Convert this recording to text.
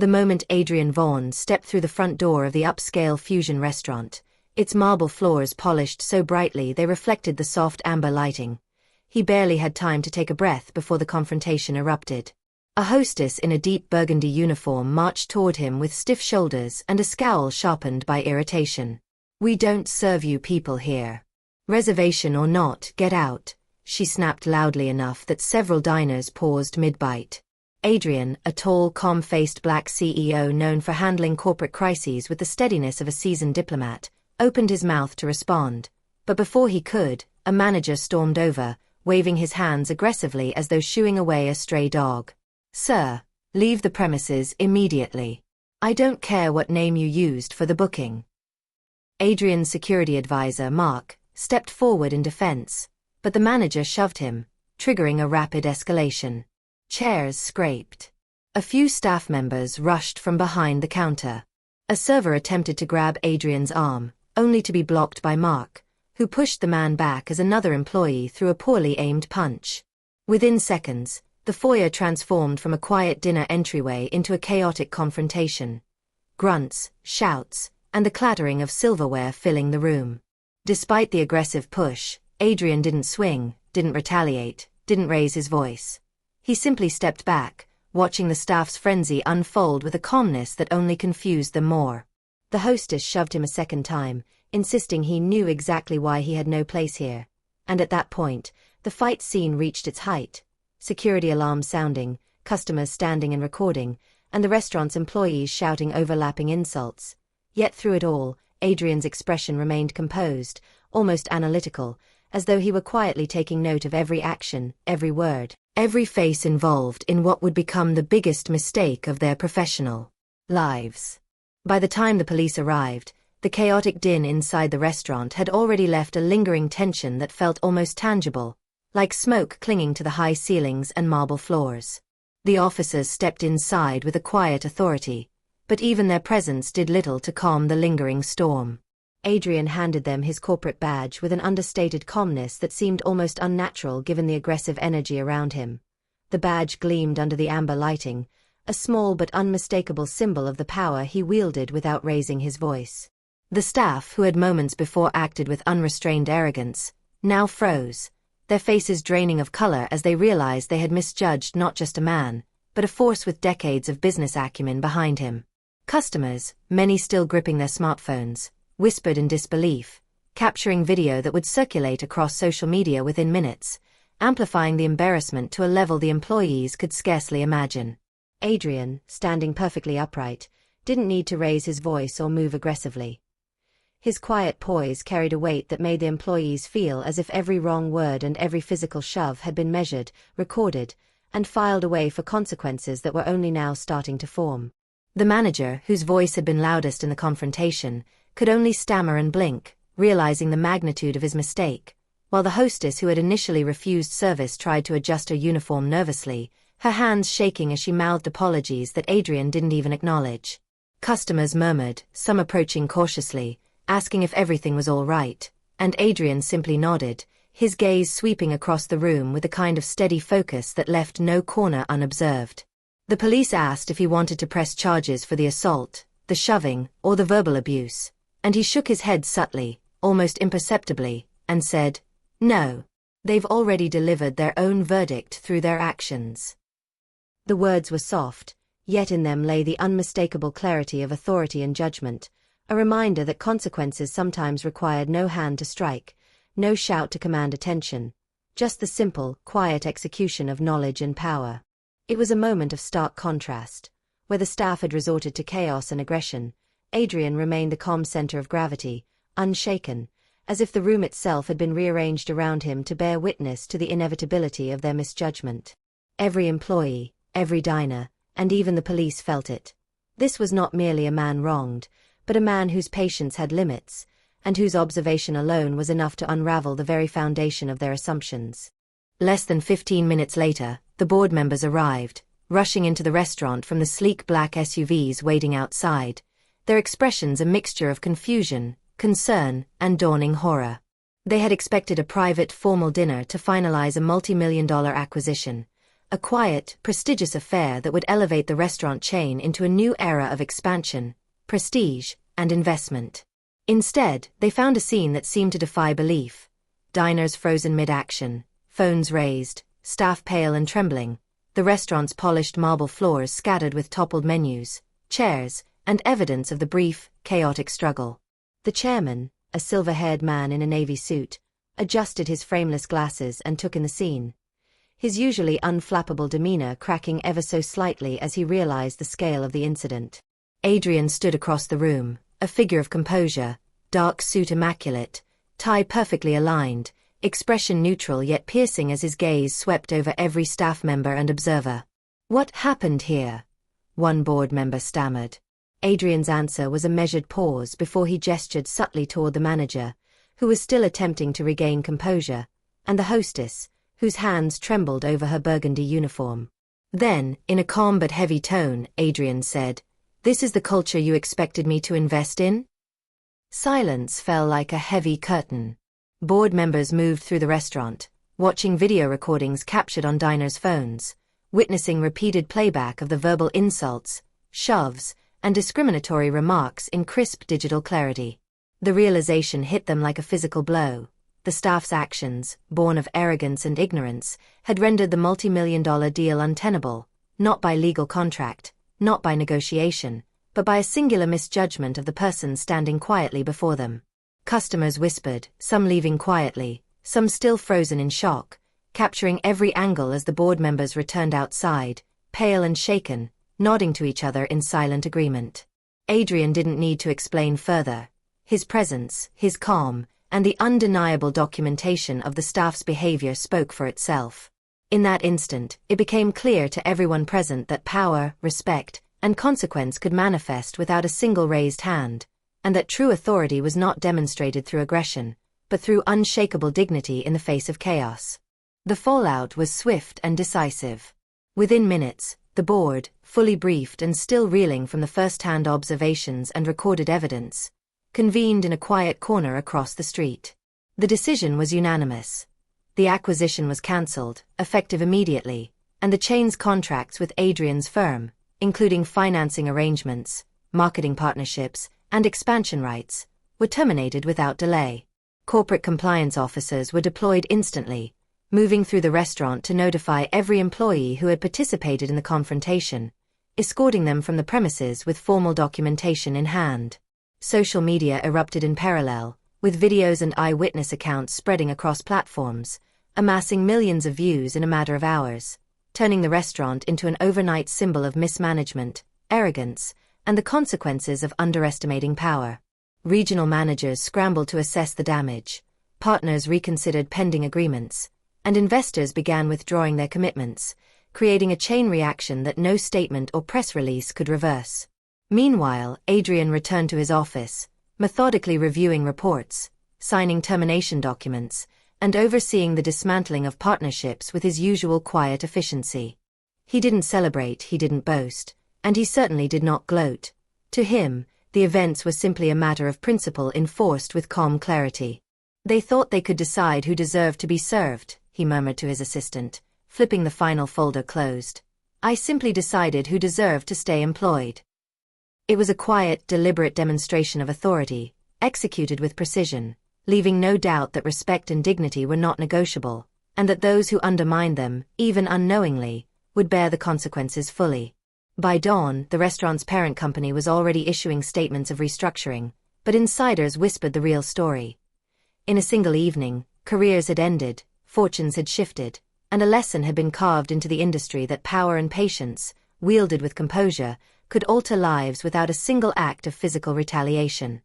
The moment Adrian Vaughn stepped through the front door of the upscale fusion restaurant, its marble floors polished so brightly they reflected the soft amber lighting, he barely had time to take a breath before the confrontation erupted. A hostess in a deep burgundy uniform marched toward him with stiff shoulders and a scowl sharpened by irritation. "We don't serve you people here. Reservation or not, get out," she snapped loudly enough that several diners paused mid-bite. Adrian, a tall, calm-faced black CEO known for handling corporate crises with the steadiness of a seasoned diplomat, opened his mouth to respond, but before he could, a manager stormed over, waving his hands aggressively as though shooing away a stray dog. "Sir, leave the premises immediately. I don't care what name you used for the booking." Adrian's security advisor, Mark, stepped forward in defense, but the manager shoved him, triggering a rapid escalation. Chairs scraped. A few staff members rushed from behind the counter. A server attempted to grab Adrian's arm, only to be blocked by Mark, who pushed the man back as another employee threw a poorly aimed punch. Within seconds, the foyer transformed from a quiet dinner entryway into a chaotic confrontation. Grunts, shouts, and the clattering of silverware filling the room. Despite the aggressive push, Adrian didn't swing, didn't retaliate, didn't raise his voice. He simply stepped back, watching the staff's frenzy unfold with a calmness that only confused them more. The hostess shoved him a second time, insisting he knew exactly why he had no place here. And at that point, the fight scene reached its height. Security alarms sounding, customers standing and recording, and the restaurant's employees shouting overlapping insults. Yet through it all, Adrian's expression remained composed, almost analytical, as though he were quietly taking note of every action, every word, every face involved in what would become the biggest mistake of their professional lives. By the time the police arrived, the chaotic din inside the restaurant had already left a lingering tension that felt almost tangible, like smoke clinging to the high ceilings and marble floors. The officers stepped inside with a quiet authority, but even their presence did little to calm the lingering storm. Adrian handed them his corporate badge with an understated calmness that seemed almost unnatural given the aggressive energy around him. The badge gleamed under the amber lighting, a small but unmistakable symbol of the power he wielded without raising his voice. The staff, who had moments before acted with unrestrained arrogance, now froze, their faces draining of color as they realized they had misjudged not just a man, but a force with decades of business acumen behind him. Customers, many still gripping their smartphones, whispered in disbelief, capturing video that would circulate across social media within minutes, amplifying the embarrassment to a level the employees could scarcely imagine. Adrian, standing perfectly upright, didn't need to raise his voice or move aggressively. His quiet poise carried a weight that made the employees feel as if every wrong word and every physical shove had been measured, recorded, and filed away for consequences that were only now starting to form. The manager, whose voice had been loudest in the confrontation, could only stammer and blink, realizing the magnitude of his mistake, while the hostess who had initially refused service tried to adjust her uniform nervously, her hands shaking as she mouthed apologies that Adrian didn't even acknowledge. Customers murmured, some approaching cautiously, asking if everything was all right, and Adrian simply nodded, his gaze sweeping across the room with a kind of steady focus that left no corner unobserved. The police asked if he wanted to press charges for the assault, the shoving, or the verbal abuse, and he shook his head subtly, almost imperceptibly, and said, "No. They've already delivered their own verdict through their actions." The words were soft, yet in them lay the unmistakable clarity of authority and judgment, a reminder that consequences sometimes required no hand to strike, no shout to command attention, just the simple, quiet execution of knowledge and power. It was a moment of stark contrast. Where the staff had resorted to chaos and aggression, Adrian remained the calm center of gravity, unshaken, as if the room itself had been rearranged around him to bear witness to the inevitability of their misjudgment. Every employee, every diner, and even the police felt it. This was not merely a man wronged, but a man whose patience had limits, and whose observation alone was enough to unravel the very foundation of their assumptions. Less than 15 minutes later, the board members arrived, rushing into the restaurant from the sleek black SUVs waiting outside, their expressions a mixture of confusion, concern, and dawning horror. They had expected a private, formal dinner to finalize a multi-million-dollar acquisition, A quiet, prestigious affair that would elevate the restaurant chain into a new era of expansion, prestige, and investment. Instead, they found a scene that seemed to defy belief. Diners frozen mid-action, phones raised, staff pale and trembling, the restaurant's polished marble floors scattered with toppled menus, chairs, and evidence of the brief, chaotic struggle. The chairman, a silver-haired man in a navy suit, adjusted his frameless glasses and took in the scene, his usually unflappable demeanor cracking ever so slightly as he realized the scale of the incident. Adrian stood across the room, a figure of composure, dark suit immaculate, tie perfectly aligned, expression neutral yet piercing as his gaze swept over every staff member and observer. "What happened here?" one board member stammered. Adrian's answer was a measured pause before he gestured subtly toward the manager, who was still attempting to regain composure, and the hostess, whose hands trembled over her burgundy uniform. Then, in a calm but heavy tone, Adrian said, "This is the culture you expected me to invest in?" Silence fell like a heavy curtain. Board members moved through the restaurant, watching video recordings captured on diners' phones, witnessing repeated playback of the verbal insults, shoves, and discriminatory remarks in crisp digital clarity. The realization hit them like a physical blow. The staff's actions, born of arrogance and ignorance, had rendered the multi-million-dollar deal untenable, not by legal contract, not by negotiation, but by a singular misjudgment of the person standing quietly before them. Customers whispered, some leaving quietly, some still frozen in shock, capturing every angle as the board members returned outside, pale and shaken, nodding to each other in silent agreement. Adrian didn't need to explain further. His presence, his calm, and the undeniable documentation of the staff's behavior spoke for itself. In that instant, it became clear to everyone present that power, respect, and consequence could manifest without a single raised hand, and that true authority was not demonstrated through aggression, but through unshakable dignity in the face of chaos. The fallout was swift and decisive. Within minutes, the board, fully briefed and still reeling from the first-hand observations and recorded evidence, convened in a quiet corner across the street. The decision was unanimous. The acquisition was cancelled, effective immediately, and the chain's contracts with Adrian's firm, including financing arrangements, marketing partnerships, and expansion rights, were terminated without delay. Corporate compliance officers were deployed instantly, moving through the restaurant to notify every employee who had participated in the confrontation, escorting them from the premises with formal documentation in hand. Social media erupted in parallel, with videos and eyewitness accounts spreading across platforms, amassing millions of views in a matter of hours, turning the restaurant into an overnight symbol of mismanagement, arrogance, and the consequences of underestimating power. Regional managers scrambled to assess the damage, partners reconsidered pending agreements, and investors began withdrawing their commitments, creating a chain reaction that no statement or press release could reverse. Meanwhile, Adrian returned to his office, methodically reviewing reports, signing termination documents, and overseeing the dismantling of partnerships with his usual quiet efficiency. He didn't celebrate, he didn't boast, and he certainly did not gloat. To him, the events were simply a matter of principle enforced with calm clarity. "They thought they could decide who deserved to be served," he murmured to his assistant, flipping the final folder closed. "I simply decided who deserved to stay employed." It was a quiet, deliberate demonstration of authority, executed with precision, leaving no doubt that respect and dignity were not negotiable, and that those who undermined them, even unknowingly, would bear the consequences fully. By dawn, the restaurant's parent company was already issuing statements of restructuring, but insiders whispered the real story. In a single evening, careers had ended, fortunes had shifted, and a lesson had been carved into the industry that power and patience, wielded with composure, could alter lives without a single act of physical retaliation.